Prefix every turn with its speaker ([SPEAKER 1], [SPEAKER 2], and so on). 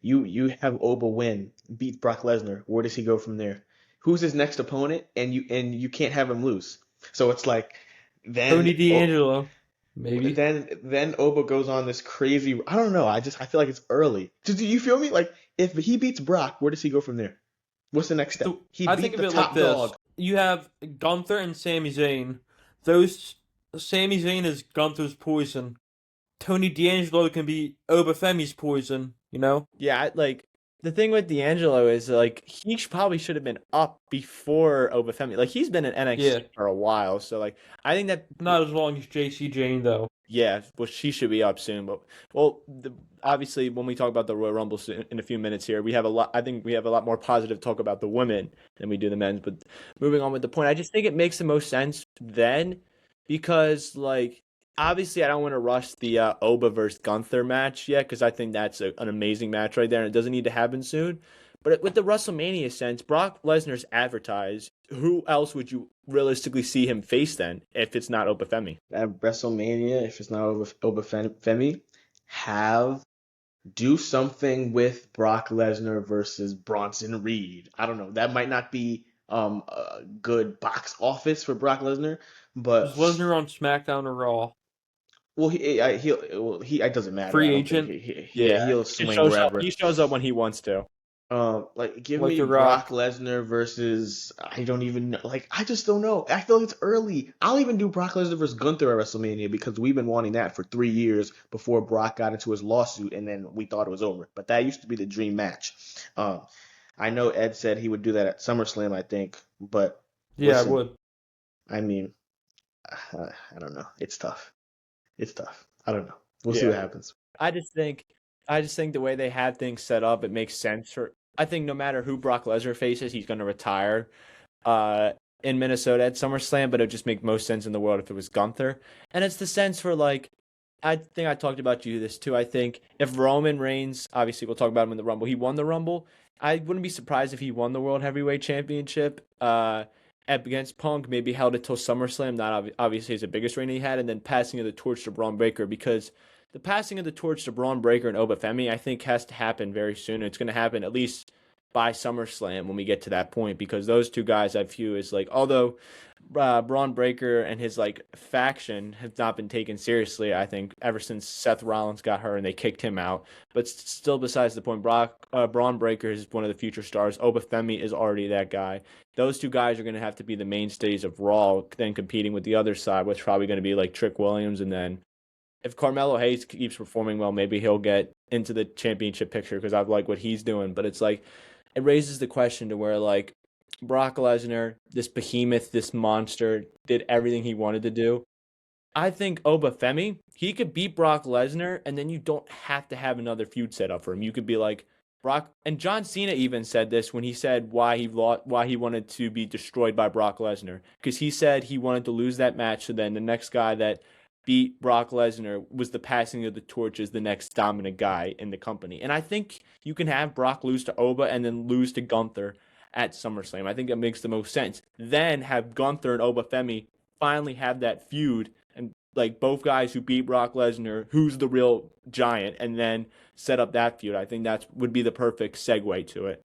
[SPEAKER 1] You have Oba win, beat Brock Lesnar. Where does he go from there? Who's his next opponent? And you can't have him lose. So it's like then
[SPEAKER 2] Tony D'Angelo, maybe.
[SPEAKER 1] then Oba goes on this crazy. I don't know. I feel like it's early. Do you feel me? Like if he beats Brock, where does he go from there? What's the next step?
[SPEAKER 2] So
[SPEAKER 1] He
[SPEAKER 2] I think
[SPEAKER 1] beat
[SPEAKER 2] of
[SPEAKER 1] the
[SPEAKER 2] it like
[SPEAKER 1] top
[SPEAKER 2] this:
[SPEAKER 1] dog.
[SPEAKER 2] you have Gunther and Sami Zayn. Those Sami Zayn is Gunther's poison. Tony D'Angelo can be Obafemi's poison. You know?
[SPEAKER 3] Yeah, like the thing with D'Angelo is like probably should have been up before Obafemi. Like he's been in NXT
[SPEAKER 2] Yeah,
[SPEAKER 3] for a while, so like I think that
[SPEAKER 2] not as long as JC Jane though.
[SPEAKER 3] yeah, well she should be up soon. But well, obviously when we talk about the Royal Rumble in a few minutes here, we have a lot. I think we have a lot more positive talk about the women than we do the men's. But moving on with the point, I just think it makes the most sense then because like obviously I don't want to rush the Oba versus Gunther match yet because I think that's an amazing match right there and it doesn't need to happen soon. But with the WrestleMania sense, Brock Lesnar's advertised. Who else would you realistically see him face then if it's not Obafemi?
[SPEAKER 1] At WrestleMania, if it's not Oba Femi, have do something with Brock Lesnar versus Bronson Reed. I don't know. That might not be a good box office for Brock Lesnar,
[SPEAKER 2] Was
[SPEAKER 1] but
[SPEAKER 2] Lesnar on SmackDown or Raw?
[SPEAKER 1] well, he it doesn't matter. I
[SPEAKER 2] Free
[SPEAKER 1] don't think
[SPEAKER 2] agent,
[SPEAKER 1] yeah,
[SPEAKER 3] Yeah,
[SPEAKER 1] he'll
[SPEAKER 3] it
[SPEAKER 1] swing
[SPEAKER 3] shows up.
[SPEAKER 1] wherever.
[SPEAKER 3] He shows up when he wants to.
[SPEAKER 1] Like give
[SPEAKER 2] like
[SPEAKER 1] me
[SPEAKER 2] The
[SPEAKER 1] Brock
[SPEAKER 2] Rock.
[SPEAKER 1] Lesnar versus I don't even know. Like I just don't know. I feel like it's early. I'll even do Brock Lesnar versus Gunther at WrestleMania because we've been wanting that for 3 years before Brock got into his lawsuit and then we thought it was over. But that used to be the dream match. Um, I know Ed said he would do that at SummerSlam, I think, but
[SPEAKER 2] Yeah, I
[SPEAKER 1] listen,
[SPEAKER 2] would.
[SPEAKER 1] I mean, I don't know. It's tough. It's tough. I don't know. We'll see
[SPEAKER 3] Yeah.
[SPEAKER 1] what happens.
[SPEAKER 3] I just think, I just think the way they had things set up, it makes sense for. I think no matter who Brock Lesnar faces, he's going to retire uh, in Minnesota at SummerSlam. But it would just make most sense in the world if it was Gunther. And it's the sense for like, I think I talked about you this too. I think if Roman Reigns, obviously we'll talk about him in the Rumble. He won the Rumble. I wouldn't be surprised if he won the World Heavyweight Championship. Against Punk, maybe held it till SummerSlam. Not obviously his the biggest reign he had, and then passing of the torch to Braun Breaker because the passing of the torch to Braun Breaker and Obafemi, I think, has to happen very soon. It's going to happen at least by SummerSlam when we get to that point because those two guys I view as like, although Braun Breaker and his like faction have not been taken seriously, I think, ever since Seth Rollins got hurt and they kicked him out. But still, besides the point, Braun Breaker is one of the future stars. Obafemi is already that guy. Those two guys are going to have to be the mainstays of Raw, then competing with the other side, which is probably going to be like Trick Williams and then if Carmelo Hayes keeps performing well, maybe he'll get into the championship picture because I like what he's doing. But it's like it raises the question to where like Brock Lesnar, this behemoth, this monster, did everything he wanted to do. I think Obafemi, he could beat Brock Lesnar, and then you don't have to have another feud set up for him. You could be like Brock, and John Cena even said this when he said why he wanted to be destroyed by Brock Lesnar, because he said he wanted to lose that match, so then the next guy that beat Brock Lesnar was the passing of the torch as the next dominant guy in the company. And I think you can have Brock lose to Oba and then lose to Gunther at SummerSlam. I think that makes the most sense. Then have Gunther and Obafemi finally have that feud and like both guys who beat Brock Lesnar, who's the real giant, and then set up that feud. I think that would be the perfect segue to it.